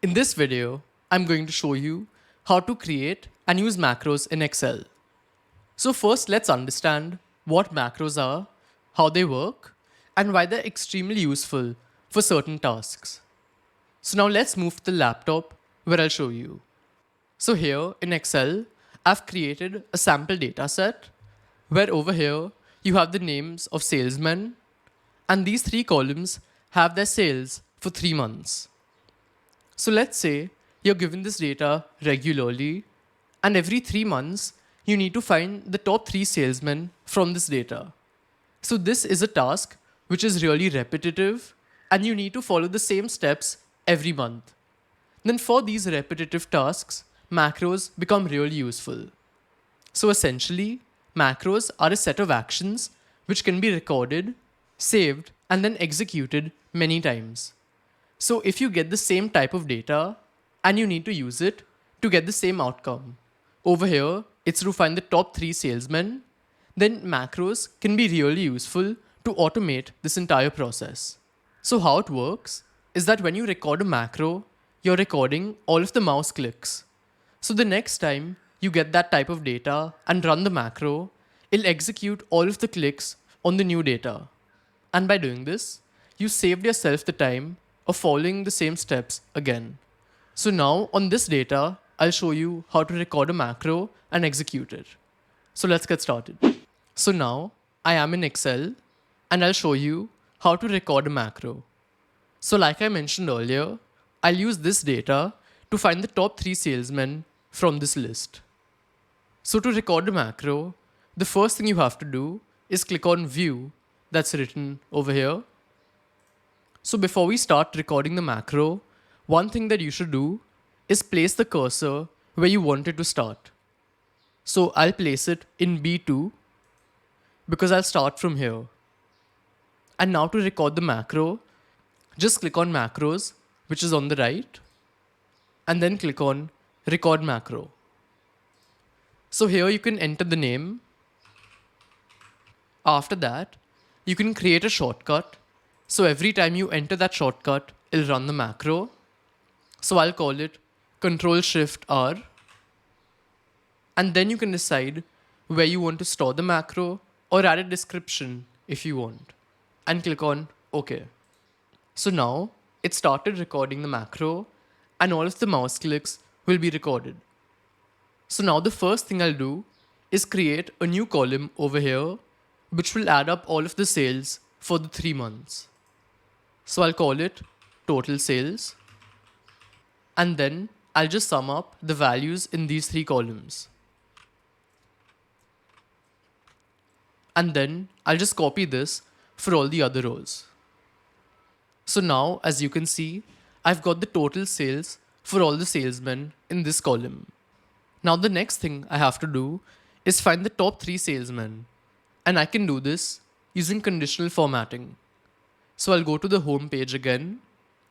In this video, I'm going to show you how to create and use macros in Excel. So first, let's understand what macros are, how they work, and why they're extremely useful for certain tasks. So now let's move to the laptop where I'll show you. So here in Excel, I've created a sample data set where over here you have the names of salesmen, and these three columns have their sales for 3 months. So let's say you're given this data regularly, and every 3 months you need to find the top 3 salesmen from this data. So this is a task which is really repetitive, and you need to follow the same steps every month. Then for these repetitive tasks, macros become really useful. So essentially, macros are a set of actions which can be recorded, saved, and then executed many times. So if you get the same type of data and you need to use it to get the same outcome, over here it's to find the top 3 salesmen, then macros can be really useful to automate this entire process. So how it works is that when you record a macro, you're recording all of the mouse clicks. So the next time you get that type of data and run the macro, it'll execute all of the clicks on the new data. And by doing this, you saved yourself the time of following the same steps again. So now on this data, I'll show you how to record a macro and execute it. So let's get started. So now I am in Excel and I'll show you how to record a macro. So like I mentioned earlier, I'll use this data to find the top 3 salesmen from this list. So to record a macro, the first thing you have to do is click on View that's written over here. So before we start recording the macro, one thing that you should do is place the cursor where you want it to start. So I'll place it in B2 because I'll start from here. And now to record the macro, just click on Macros, which is on the right, and then click on Record Macro. So here you can enter the name. After that, you can create a shortcut. So every time you enter that shortcut, it'll run the macro. So I'll call it Ctrl-Shift-R. And then you can decide where you want to store the macro or add a description if you want. And click on OK. So now it started recording the macro and all of the mouse clicks will be recorded. So now the first thing I'll do is create a new column over here which will add up all of the sales for the 3 months. So I'll call it total sales, and then I'll just sum up the values in these 3 columns. And then I'll just copy this for all the other rows. So now, as you can see, I've got the total sales for all the salesmen in this column. Now the next thing I have to do is find the top 3 salesmen, and I can do this using conditional formatting. So I'll go to the home page again.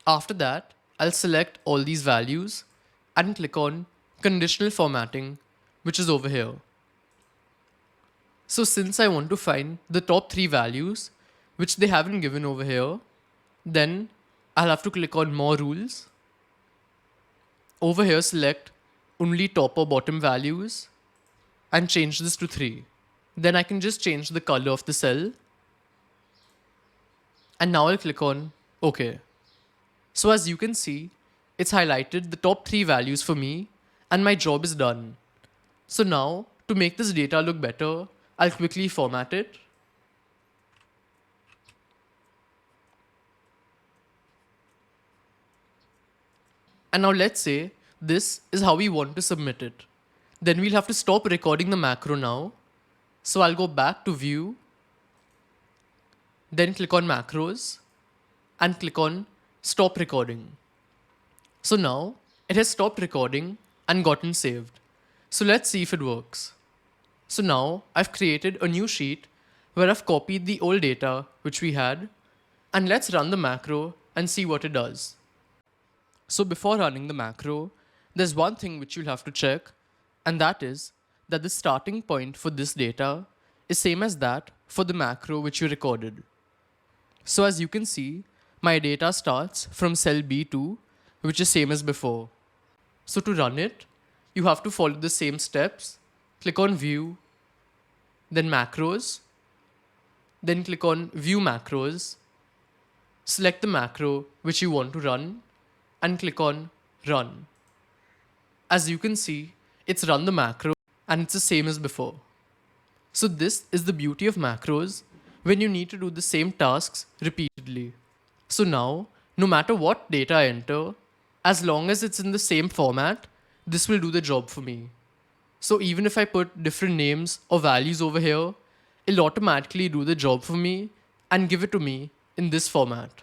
After that, I'll select all these values and click on conditional formatting, which is over here. So since I want to find the top 3 values, which they haven't given over here, then I'll have to click on more rules. Over here, select only top or bottom values and change this to 3. Then I can just change the color of the cell. And now I'll click on OK. So as you can see, it's highlighted the top 3 values for me and my job is done. So now to make this data look better, I'll quickly format it. And now let's say this is how we want to submit it. Then we'll have to stop recording the macro now. So I'll go back to View, then click on Macros and click on Stop Recording. So now it has stopped recording and gotten saved. So let's see if it works. So now I've created a new sheet where I've copied the old data which we had, and let's run the macro and see what it does. So before running the macro, there's one thing which you'll have to check, and that is that the starting point for this data is same as that for the macro which you recorded. So as you can see, my data starts from cell B2 which is same as before. So to run it, you have to follow the same steps. Click on View, then Macros, then click on View Macros. Select the macro which you want to run and click on Run. As you can see, it's run the macro and it's the same as before. So this is the beauty of macros when you need to do the same tasks repeatedly. So now, no matter what data I enter, as long as it's in the same format, this will do the job for me. So even if I put different names or values over here, it'll automatically do the job for me and give it to me in this format.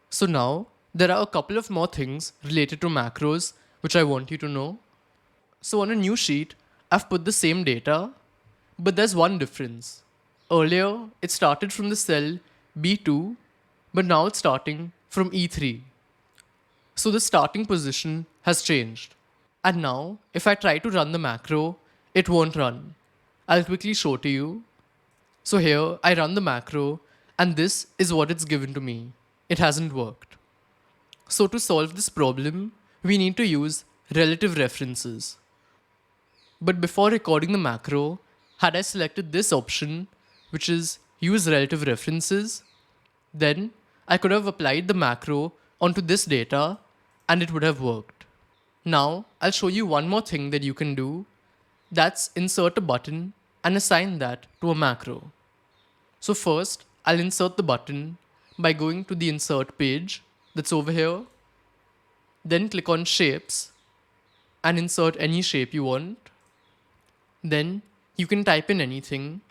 So now, there are a couple of more things related to macros which I want you to know. So on a new sheet, I've put the same data, but there's one difference. Earlier, it started from the cell B2, but now it's starting from E3. So the starting position has changed. And now, if I try to run the macro, it won't run. I'll quickly show to you. So here, I run the macro, and this is what it's given to me. It hasn't worked. So to solve this problem, we need to use relative references. But before recording the macro, had I selected this option, which is use relative references, then I could have applied the macro onto this data and it would have worked. Now I'll show you one more thing that you can do. That's insert a button and assign that to a macro. So first, I'll insert the button by going to the insert page that's over here. Then click on shapes and insert any shape you want. Then you can type in anything.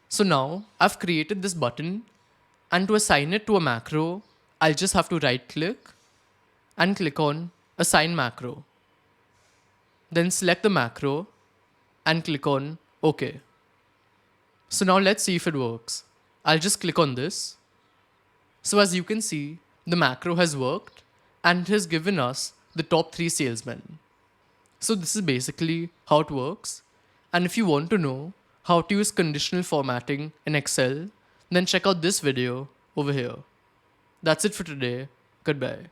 So now I've created this button, and to assign it to a macro, I'll just have to right click and click on assign macro. Then select the macro and click on OK. So now let's see if it works. I'll just click on this. So as you can see, the macro has worked and it has given us the top 3 salesmen. So this is basically how it works. And if you want to know how to use conditional formatting in Excel, then check out this video over here. That's it for today. Goodbye.